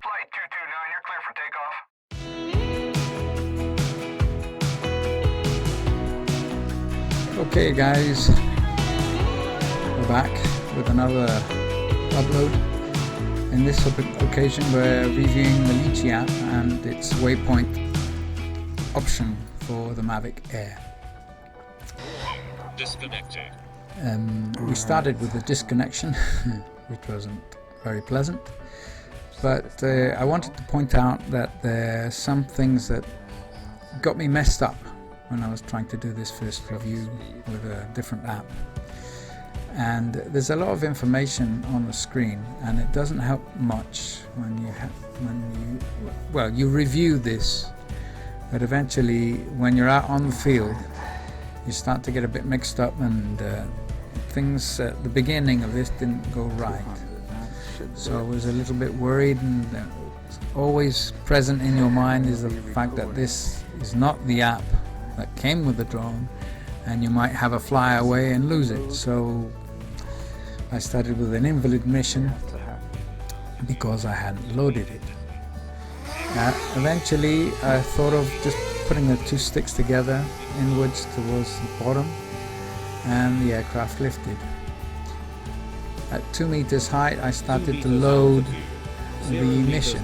Flight 229, you're clear for takeoff. Okay guys, we're back with another upload. In this occasion we're reviewing the Litchi app and its waypoint option for the Mavic Air. Disconnected. We started with the disconnection, which wasn't very pleasant, but I wanted to point out that there are some things that got me messed up when I was trying to do this first review with a different app. And there's a lot of information on the screen, and it doesn't help much when you review this, but eventually when you're out on the field you start to get a bit mixed up, and things at the beginning of this didn't go right. So I was a little bit worried, and always present in your mind is the fact that this is not the app that came with the drone, and you might have a fly away and lose it. So I started with an invalid mission because I hadn't loaded it. Eventually I thought of just putting the two sticks together inwards towards the bottom, and the aircraft lifted. At 2 meters height I started to load the mission,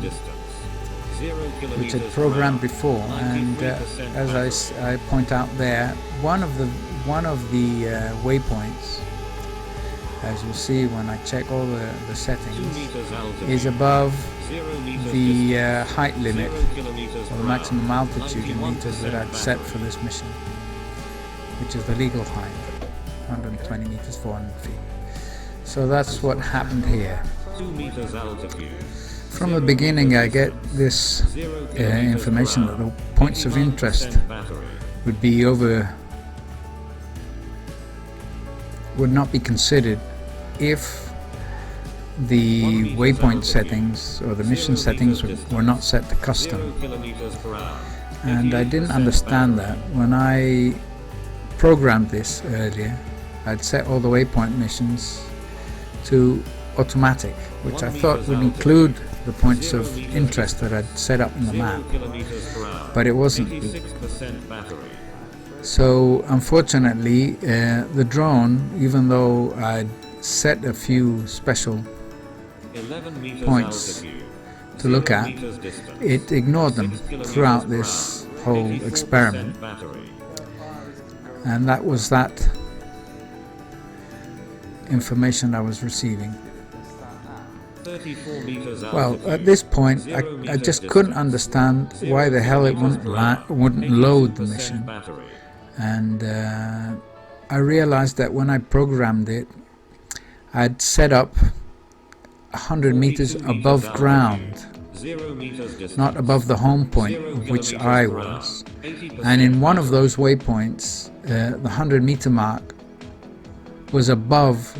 which had programmed before, and as I point out there, one of the waypoints, as you'll see when I check all the settings, is above the height limit, or the maximum altitude in meters that I'd set for this mission, which is the legal height, 120 meters, 400 feet. So that's what happened here. 2 meters altitude. From the beginning I get this information that the points of interest would not be considered if the waypoint settings or the mission settings were not set to custom. And I didn't understand that. When I programmed this earlier, I'd set all the waypoint missions to automatic, which I thought would include the points of interest that I'd set up in the map, but it wasn't. So unfortunately the drone, even though I'd set a few special points to look at, it ignored them throughout this whole experiment, and that was that information I was receiving. Well, at this point I just couldn't understand why the hell it wouldn't load the mission, and I realized that when I programmed it, I'd set up 100 meters above ground, not above the home point of which I was, and in one of those waypoints the 100-meter mark was above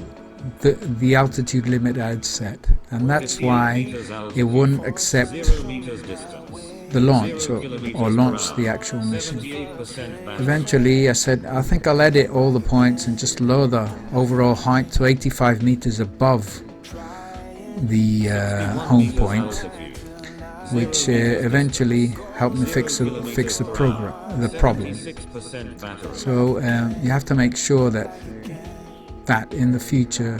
the altitude limit I had set, and that's why it wouldn't accept the launch or launch the actual mission. Eventually I said, I think I'll edit all the points and just lower the overall height to 85 meters above the home point, which eventually helped me fix the problem. So you have to make sure that in the future,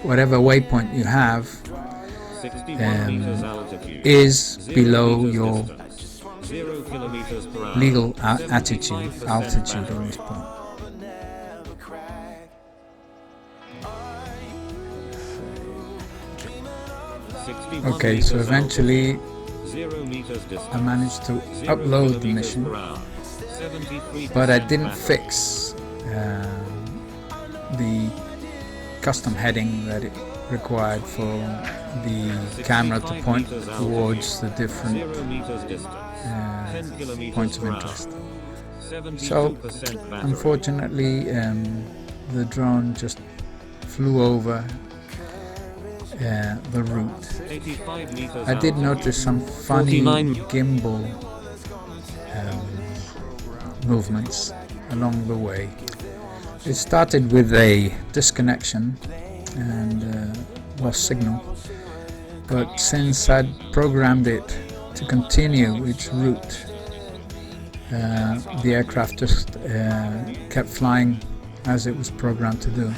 whatever waypoint you have is below your legal altitude on this point. Okay, so eventually I managed to upload the mission, but I didn't fix the custom heading that it required for the camera to point towards the different points of interest. So unfortunately the drone just flew over the route. I did notice some funny gimbal movements along the way. It started with a disconnection and lost signal, but since I'd programmed it to continue its route, the aircraft just kept flying as it was programmed to do.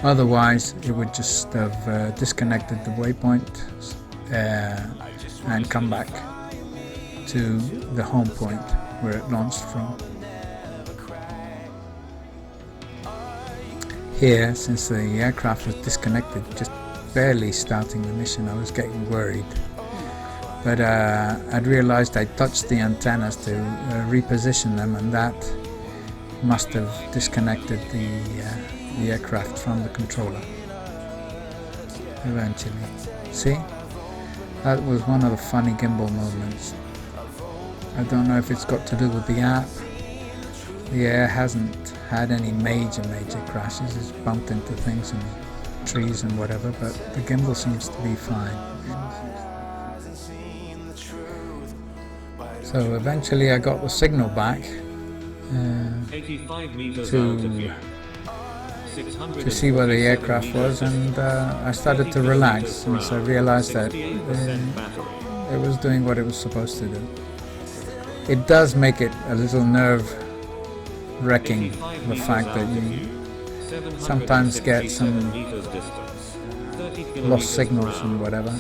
Otherwise it would just have disconnected the waypoint and come back to the home point where it launched from. Here, since the aircraft was disconnected, just barely starting the mission, I was getting worried. But I'd realized I touched the antennas to reposition them, and that must have disconnected the aircraft from the controller eventually. See? That was one of the funny gimbal moments. I don't know if it's got to do with the app. The Air hasn't had any major crashes. It's bumped into things and trees and whatever, but the gimbal seems to be fine. So eventually I got the signal back to see where the aircraft was, and I started to relax since I realized that it was doing what it was supposed to do. It does make it a little nerve-wracking, the fact that you sometimes get some lost signals and whatever,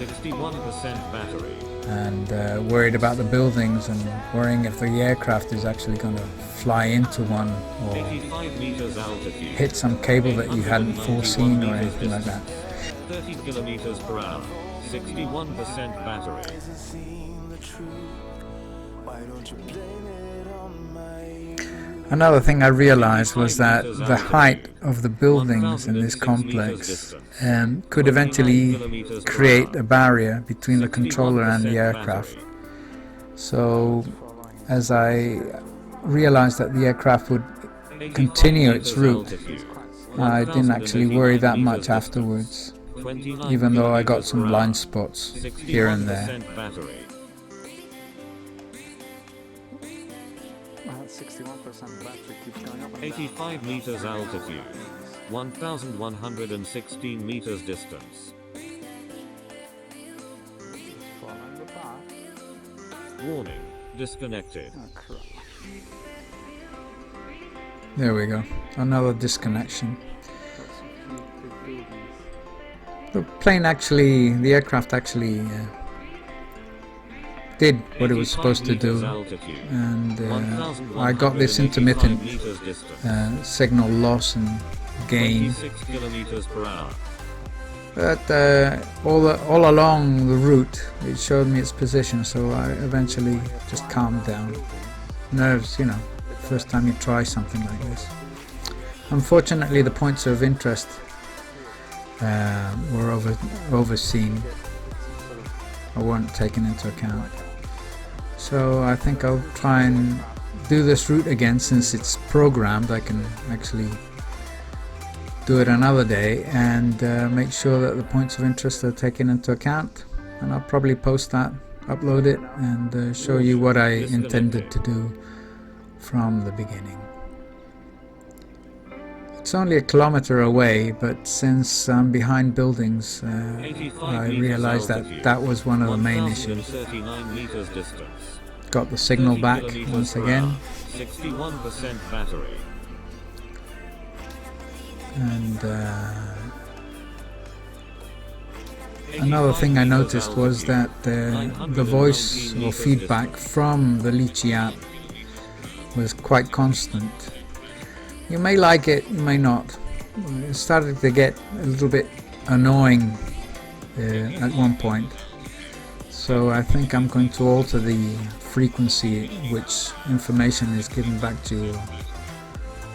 and worried about the buildings and worrying if the aircraft is actually going to fly into one or hit some cable that you hadn't foreseen or anything like that. 30 kilometers per hour, 61% battery. Another thing I realized was that the height of the buildings in this complex could eventually create a barrier between the controller and the aircraft. So as I realized that the aircraft would continue its route, I didn't actually worry that much afterwards, even though I got some blind spots here and there. 61% battery keeps going up. 85 meters altitude, 1,116 meters distance. Following the path. Warning, disconnected. Oh crap. There we go, another disconnection. The plane actually, the aircraft actually did what it was supposed to do, and I got this intermittent signal loss and gain, but all along the route it showed me its position, so I eventually just calmed down. Nerves, you know, first time you try something like this. Unfortunately the points of interest were overseen or weren't taken into account. So I think I'll try and do this route again. Since it's programmed, I can actually do it another day and make sure that the points of interest are taken into account, and I'll probably post that, upload it, and show you what I intended to do from the beginning. It's only a kilometer away, but since I'm behind buildings, I realized that that was one of the main issues. Got the signal back once again. 61% battery. And another thing I noticed was that the voice or feedback from the Litchi app was quite constant. You may like it, you may not. It started to get a little bit annoying at one point. So I think I'm going to alter the frequency at which information is given back to you, or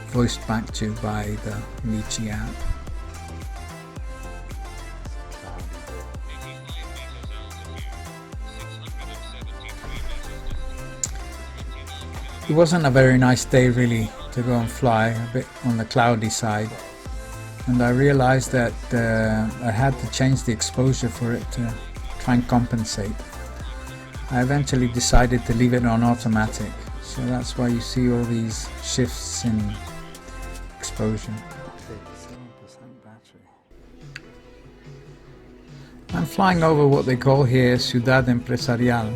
voiced back to you by the Litchi app. It wasn't a very nice day really to go and fly, a bit on the cloudy side, and I realized that I had to change the exposure for it to try and compensate. I eventually decided to leave it on automatic, so that's why you see all these shifts in exposure. I'm flying over what they call here Ciudad Empresarial,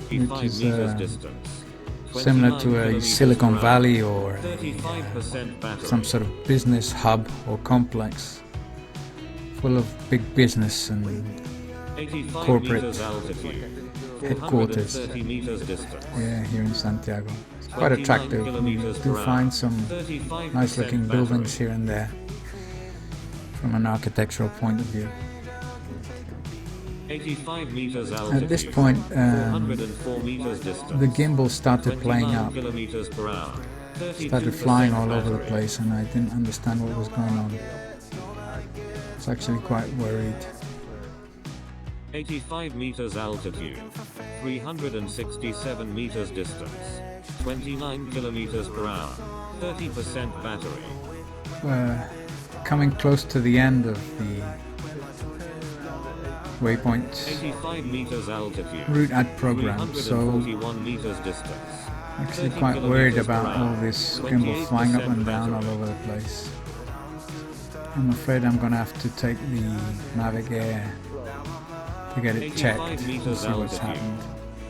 5 which is meters distance. similar to 29 a kilometers Silicon per hour. Valley or 35% battery. some sort of business hub or complex full of big business and 85 corporate meters altitude. headquarters. 430 meters distance. Yeah, here in Santiago. It's quite 29 attractive. You kilometers do per find hour. some 35% nice looking battery. buildings here and there from an architectural point of view. 85 meters altitude. At this point, 404 meters distance. the gimbal started playing 29 up, kilometers per hour. started flying 32% all over the battery. place, and I didn't understand what was going on. I was actually quite worried. 85 meters altitude. 367 meters distance. 29 kilometers per hour. 30% battery. We're coming close to the end of the waypoint 85 meters altitude. route ad program, so 341 meters distance. actually 30 quite worried kilometers per about all hour. this gimbal flying up and down all battery. over the place. I'm afraid I'm gonna have to take the Mavic Air to get it checked 85 and meters see what's altitude. happened.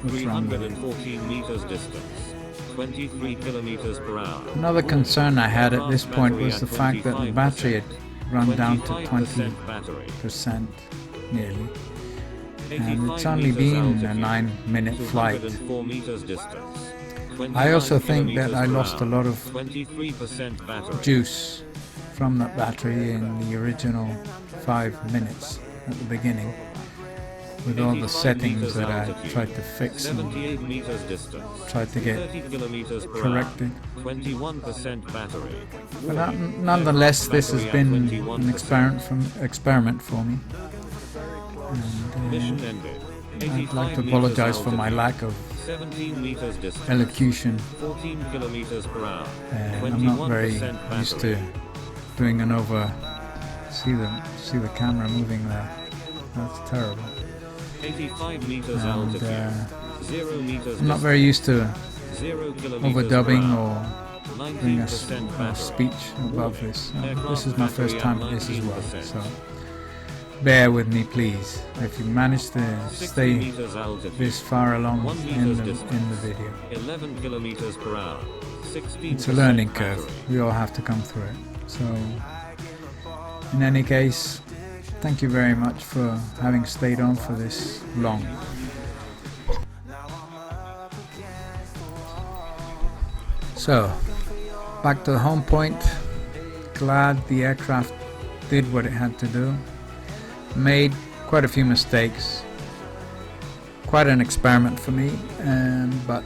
What's wrong with it. 314 meters distance. 23 kilometers per hour. Another concern I had at this point was the fact that the battery had run down to 25% battery. 20% nearly, and 85 it's only meters been a altitude. 9-minute flight. 204 meters distance. I also 29 think that I kilometers per lost a hour. lot of 23% battery. juice from that battery in the original 5 minutes at the beginning, with all the 85 settings meters that I altitude. tried to fix and 78 meters distance. tried to get 30 kilometers per corrected. hour. 21% battery. But nonetheless, this has been an 21%. experiment for me. Mission And ended. I'd 85 like to meters apologize for my altitude. lack of 17 meters distance. elocution. 14 kilometers per hour. I'm not very 21% used battery. to doing an over. See the camera moving there. That's terrible. 85 meters And altitude. 0 meters I'm not distance. very used to 0 kilometers overdubbing per or hour. doing a 19% a battery. speech above this. This is my Aircraft first battery time at at this as well, 19%. so bear with me, please. If you manage to 60 stay meters altitude. this far along 1 in meters the distance. video, 11 kilometers per hour. 16% it's a learning curve. battery. We all have to come through it. So, in any case, thank you very much for having stayed on for this long. So, back to the home point. Glad the aircraft did what it had to do. Made quite a few mistakes. Quite an experiment for me, but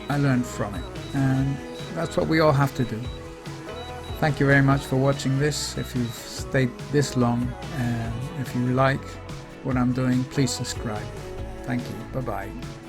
I learned from it, and that's what we all have to do. Thank you very much for watching this. If you've stayed this long, and if you like what I'm doing, please subscribe. Thank you. Bye bye.